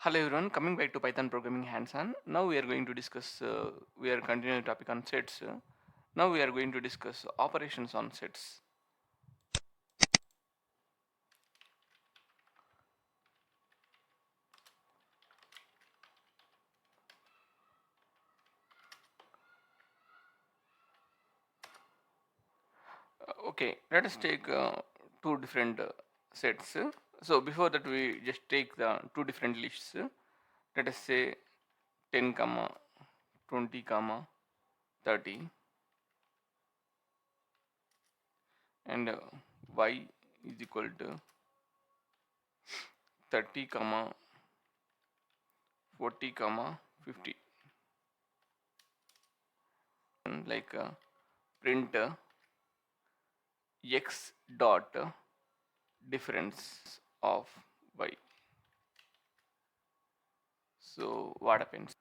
Hello everyone, coming back to Python programming hands-on. Now we are going to discuss, we are continuing the topic on sets. Now we are going to discuss operations on sets. Okay, let us take two different sets. So before that we just take the two different lists. Let us say 10 comma 20 comma 30 and y is equal to 30 comma 40 comma 50, and like print x dot difference of y. So what happens?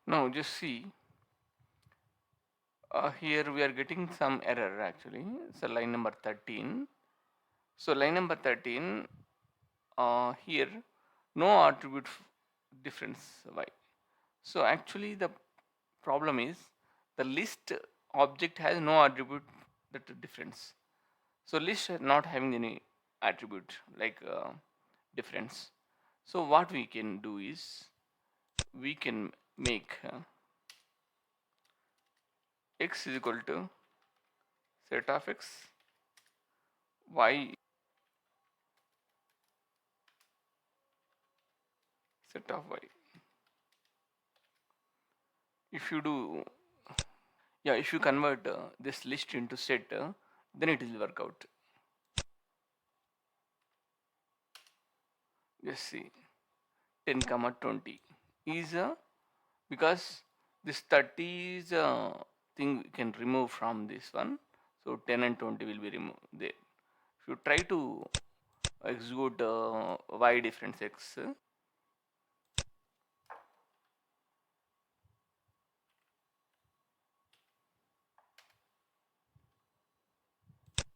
Now just see, here we are getting some error actually. So line number 13. So line number 13, here no attribute difference y. So actually the problem is the list object has no attribute that difference. So list not having any attribute like difference. So what we can do is we can make x is equal to set of x, y set of y. If you do, yeah, if you convert this list into set, then it will work out. Just see, 10 comma 20 is because this 30 is a thing we can remove from this one, so 10 and 20 will be removed there. If you try to execute y difference x,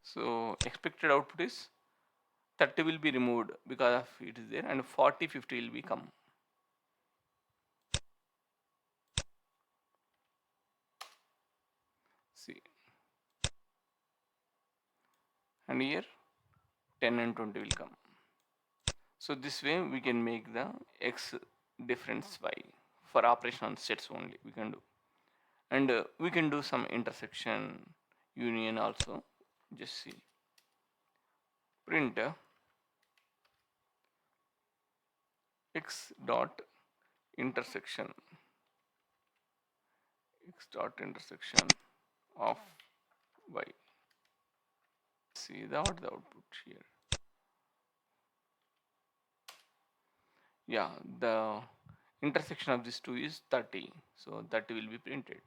so expected output is 30 will be removed because of it is there, and 40 50 will become. See, and here 10 and 20 will come. So this way we can make the x difference y for operation on sets only we can do, and we can do some intersection union also. Just see, print x dot intersection of y. See the what the output here. Yeah, the intersection of these two is 30, so 30 will be printed.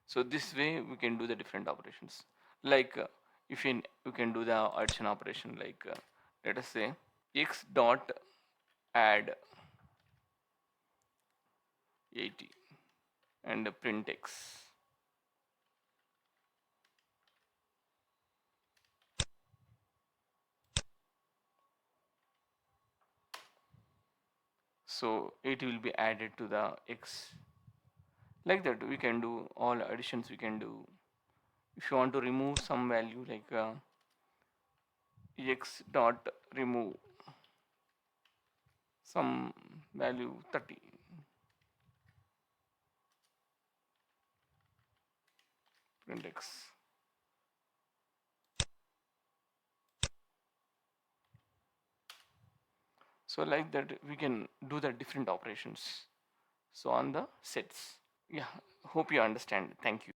So this way we can do the different operations, like if you can do the addition operation, like let us say x dot add 80 and print x. So 80 will be added to the x. Like that we can do all additions we can do. If you want to remove some value, like x dot remove some value 30, print x. So like that we can do the different operations, so on the sets. Yeah, hope you understand. Thank you.